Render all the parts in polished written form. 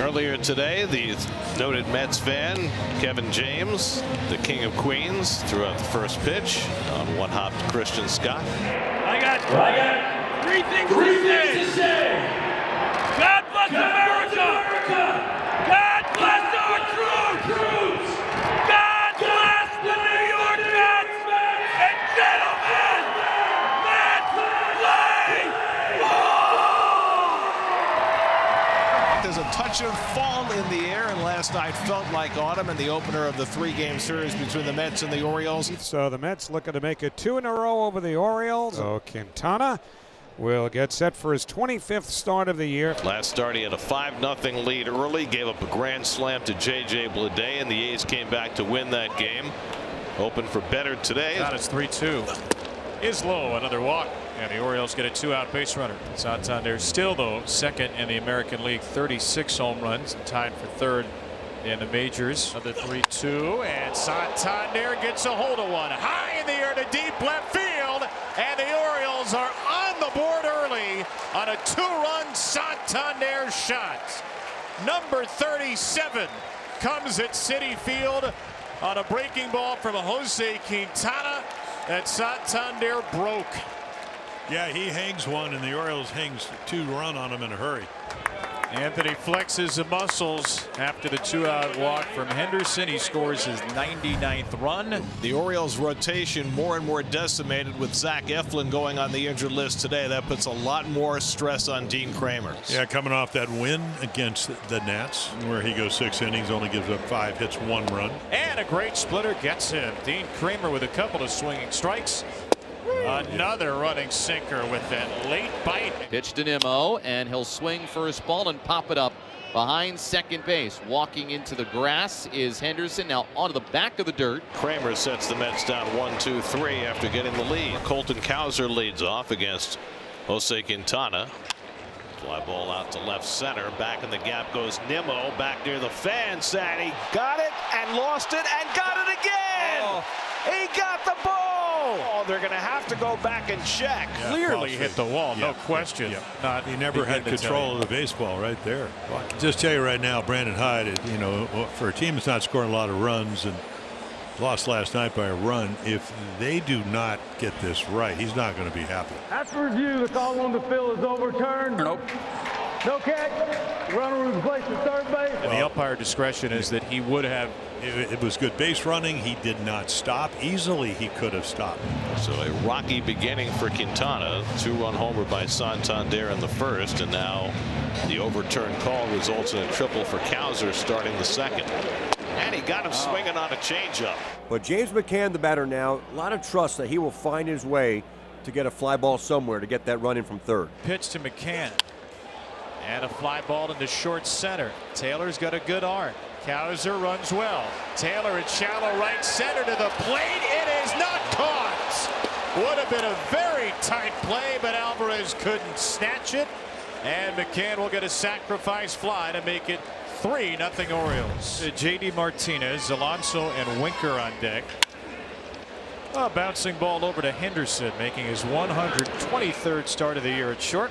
Earlier today, the noted Mets fan, Kevin James, the king of Queens, threw out the first pitch on one-hopped Christian Scott. I got three things to say. God bless America. God bless our troops. God bless the New York Mets. And gentlemen, let's play ball. There's a touch of fall in the air, and last night felt like autumn in the opener of the three-game series between the Mets and the Orioles. So the Mets looking to make it 2 in a row over the Orioles. So Quintana will get set for his 25th start of the year. Last start, he had a 5-0 lead early, gave up a grand slam to J.J. Bleday, and the A's came back to win that game. Hoping for better today. That is 3-2. Is low, another walk, and the Orioles get a 2-out base runner. Santander still, though, second in the American League, 36 home runs, and tied for third in the majors. Another 3-2, and Santander gets a hold of one. High in the air to deep left field, and the Orioles are on the board early on a 2-run Santander shot. Number 37 comes at Citi Field on a breaking ball from Jose Quintana that Santander broke. Yeah, he hangs one, and the Orioles hangs 2-run on him in a hurry. Anthony flexes the muscles after the 2-out walk from Henderson. He scores his 99th run. The Orioles rotation more and more decimated with Zach Eflin going on the injured list today. That puts a lot more stress on Dean Kremer. Yeah, coming off that win against the Nats, where he goes 6 innings, only gives up 5 hits, 1 run. And a great splitter gets him. Dean Kremer with a couple of swinging strikes. Another running sinker with that late bite. Pitch to Nimmo, and he'll swing first ball and pop it up behind second base. Walking into the grass is Henderson, now onto the back of the dirt. Kremer sets the Mets down 1-2-3 after getting the lead. Colton Cowser leads off against Jose Quintana. Fly ball out to left center. Back in the gap goes Nimmo, back near the fence, and he got it and lost it and got it again. Oh. He got the ball. Oh, they're going to have to go back and check. Yeah, Clearly hit the wall, no question. Yeah. He never had control of the baseball right there. Well, I can just tell you right now, Brandon Hyde, you know, for a team that's not scoring a lot of runs and lost last night by a run, if they do not get this right, he's not going to be happy. After review, the call on the field is overturned. Nope. No catch. Runner was placed at third base. And the umpire discretion is that he would have. It was good base running. He did not stop. Easily he could have stopped. So a rocky beginning for Quintana. 2-run homer by Santander in the first, and now the overturned call results in a triple for Cowser starting the second. And he got him swinging on a changeup. But James McCann, the batter now, a lot of trust that he will find his way to get a fly ball somewhere to get that run in from third. Pitch to McCann. And a fly ball into short center. Taylor's got a good arm. Cowser runs well. Taylor at shallow right center to the plate. It is not caught. Would have been a very tight play, but Alvarez couldn't snatch it. And McCann will get a sacrifice fly to make it 3-0 Orioles. J.D. Martinez, Alonso, and Winker on deck. A bouncing ball over to Henderson, making his 123rd start of the year at short.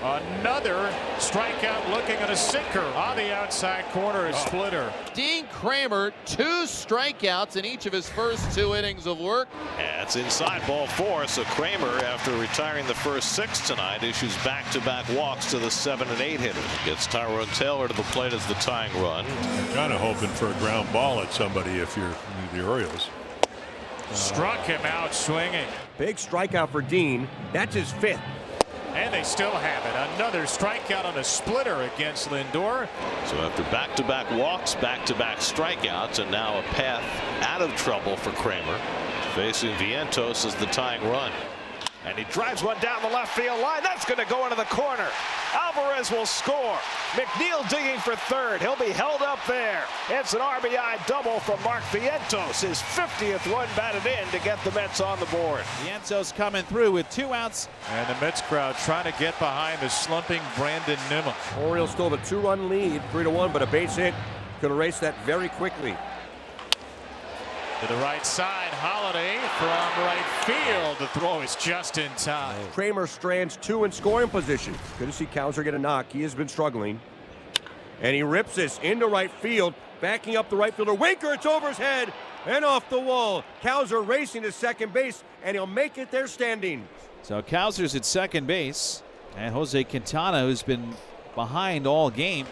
Another strikeout, looking at a sinker on the outside corner, a splitter. Dean Kremer, 2 strikeouts in each of his first 2 innings of work. Yeah, it's inside ball 4. So Kremer, after retiring the first 6 tonight, issues back-to-back walks to the 7 and 8 hitters. Gets Tyrone Taylor to the plate as the tying run. Kind of hoping for a ground ball at somebody if you're the Orioles. Struck him out swinging. Big strikeout for Dean. That's his 5th. And they still have it. Another strikeout on a splitter against Lindor. So after back-to-back walks, back-to-back strikeouts, and now a path out of trouble for Kremer. Facing Vientos as the tying run. And he drives one down the left field line. That's going to go into the corner. Alvarez will score. McNeil digging for third. He'll be held up there. It's an RBI double from Mark Vientos. His 50th run batted in to get the Mets on the board. Vientos coming through with 2 outs. And the Mets crowd trying to get behind the slumping Brandon Nimmo. Orioles still have a 2-run lead, 3-1, but a base hit could erase that very quickly. To the right side, Holiday from right field. The throw is just in time. Kremer strands 2 in scoring position. Good to see Cowser get a knock. He has been struggling. And he rips this into right field, backing up the right fielder. Winker, it's over his head and off the wall. Cowser racing to second base, and he'll make it there standing. So Cowser's at second base, and Jose Quintana, who's been behind all game.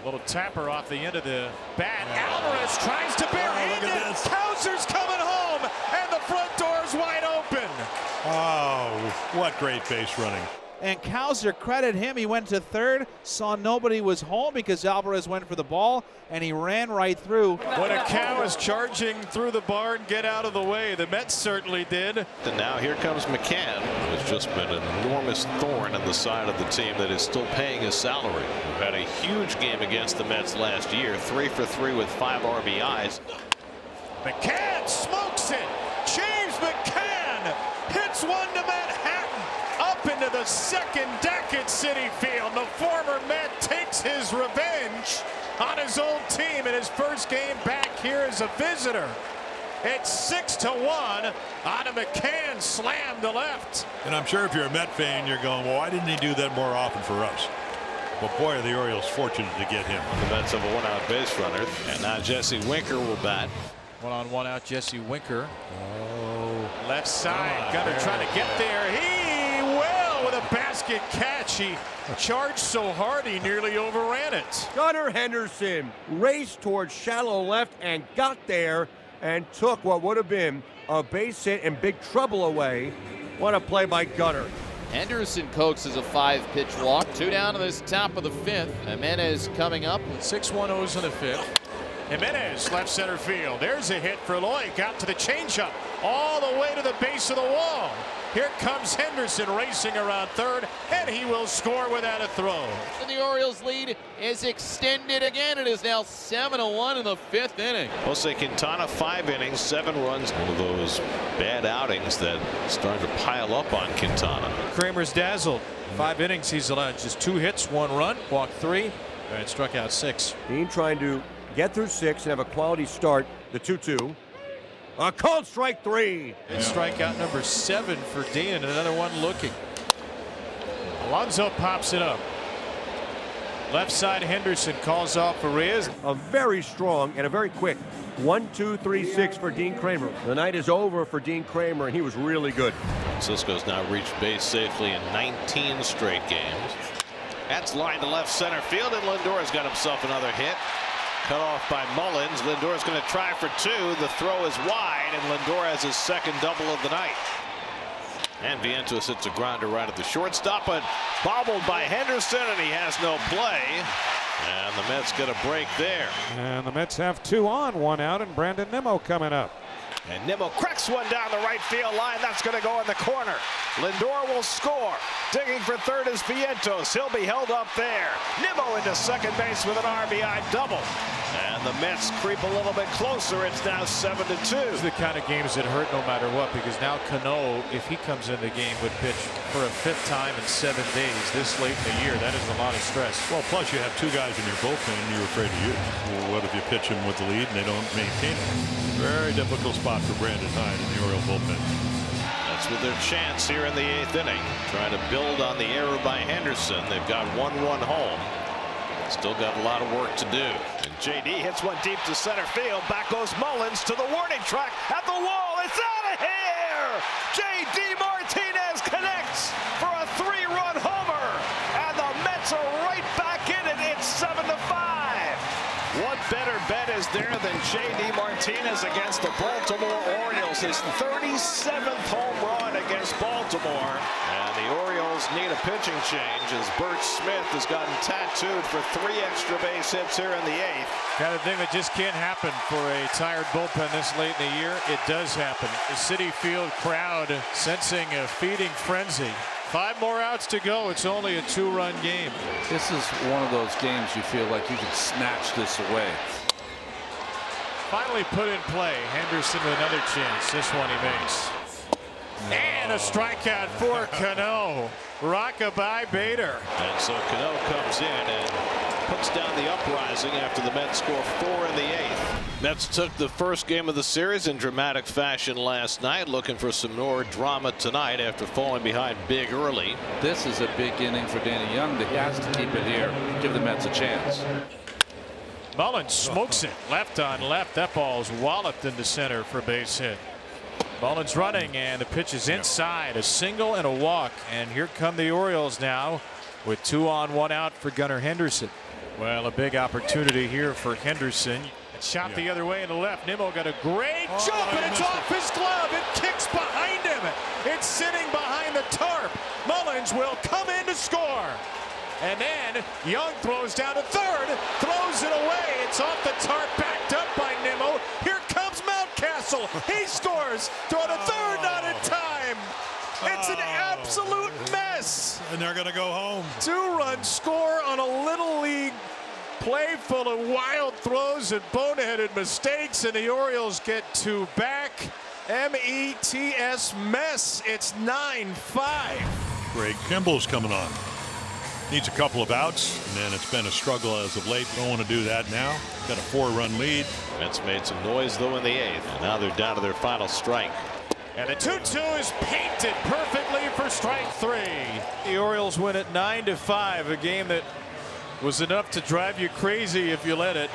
Little tapper off the end of the bat. Alvarez tries to barehand it. Cowser's coming home, and the front door's wide open. Oh, what great base running. And Cowser, credit him, he went to third, saw nobody was home because Alvarez went for the ball, and he ran right through. When a cow is charging through the barn, get out of the way. The Mets certainly did. And now here comes McCann, who has just been an enormous thorn in the side of the team that is still paying his salary. We've had a huge game against the Mets last year, 3 for 3 with 5 RBIs. McCann smokes it. James McCann hits one to Manhattan. Up into the second deck at Citi Field. The former Met takes his revenge on his old team in his first game back here as a visitor. It's 6-1 on a McCann slam to left. And I'm sure if you're a Met fan, you're going, well, why didn't he do that more often for us? But boy, are the Orioles fortunate to get him. The Mets have a 1-out base runner, and now Jesse Winker will bat. 1-on-1 out Jesse Winker. Left side. Gunnar trying to get there. He will with a basket catch. He charged so hard he nearly overran it. Gunnar Henderson raced towards shallow left and got there and took what would have been a base hit and big trouble away. What a play by Gunnar. Henderson coaxes a 5-pitch walk. 2 down to this top of the 5th. Jimenez coming up. 6-1-0s in the 5th. Jimenez left center field. There's a hit for Loy. Got to the changeup all the way to the base of the wall. Here comes Henderson racing around third, and he will score without a throw. And the Orioles lead is extended again. It is now 7-1 in the 5th inning. Jose Quintana, 5 innings, 7 runs. One of those bad outings that started to pile up on Quintana. Kremer's dazzled. 5 innings, he's allowed just 2 hits, 1 run, walked 3, and struck out 6. Dean trying to get through 6 and have a quality start. The 2-2. A called strike 3. And strikeout number 7 for Dean, and another one looking. Alonso pops it up. Left side Henderson calls off Arias. A very strong and a very quick 1-2-3-6 for Dean Kremer. The night is over for Dean Kremer, and he was really good. Francisco's now reached base safely in 19 straight games. That's lined to left center field, and Lindor's got himself another hit. Cut off by Mullins. Lindor's going to try for 2. The throw is wide, and Lindor has his second double of the night. And Vientos hits a grounder right at the shortstop, but bobbled by Henderson, and he has no play. And the Mets get a break there. And the Mets have 2 on, 1 out, and Brandon Nimmo coming up. And Nimmo cracks one down the right field line. That's going to go in the corner. Lindor will score. Digging for third is Vientos. He'll be held up there. Nimmo into second base with an RBI double. And the Mets creep a little bit closer. It's now 7-2. These are the kind of games that hurt no matter what, because now Cano, if he comes in the game, would pitch for a 5th time in 7 days this late in the year. That is a lot of stress. Well, plus you have 2 guys in your bullpen you're afraid to use. Well, what if you pitch them with the lead and they don't maintain it? Very difficult spot for Brandon Hyde in the Oriole bullpen. That's with their chance here in the 8th inning. Trying to build on the error by Henderson. They've got 1 run home. Still got a lot of work to do. And JD hits one deep to center field. Back goes Mullins to the warning track at the wall. It's out of here. JD Martinez connects for a 3-run homer. And the Mets are right back in it. It's 7-5. What better bet is there than JD Martinez against the Baltimore Orioles? His 37th home run against Baltimore. And the Orioles need a pitching change as Bert Smith has gotten tattooed for 3 extra base hits here in the 8th. Kind of thing that just can't happen for a tired bullpen this late in the year. It does happen. The Citi Field crowd sensing a feeding frenzy. 5 more outs to go. It's only a 2-run game. This is one of those games you feel like you can snatch this away. Finally put in play. Henderson with another chance. This one he makes. And a strikeout for Cano. Rockabye Bader. And so Cano comes in, and puts down the uprising after the Mets score 4 in the 8th. Mets took the first game of the series in dramatic fashion last night, looking for some more drama tonight after falling behind big early. This is a big inning for Danny Young. He has to keep it here, give the Mets a chance. Mullins smokes it left on left. That ball's walloped into center for a base hit. Mullins running, and the pitch is inside. A single and a walk, and here come the Orioles now with 2 on 1 out for Gunnar Henderson. Well, a big opportunity here for Henderson. Shot the other way in the left. Nimmo got a great jump, and it's off his glove. It kicks behind him. It's sitting behind the tarp. Mullins will come in to score. And then Young throws down to third, throws it away. It's off the tarp, backed up by Nimmo. Here comes Mountcastle. He scores. Throw to third, not in time. It's an absolute mess. And they're going to go home. 2-run score on a Little League play full of wild throws and boneheaded mistakes, and the Orioles get 2 back. METS mess. It's 9-5. Greg Kimball's coming on. Needs a couple of outs, and then it's been a struggle as of late. Don't want to do that now. Got a 4-run lead. Mets made some noise though in the 8th, and now they're down to their final strike. And the 2-2 is painted perfectly for strike 3. The Orioles win it 9-5, a game that was enough to drive you crazy if you let it.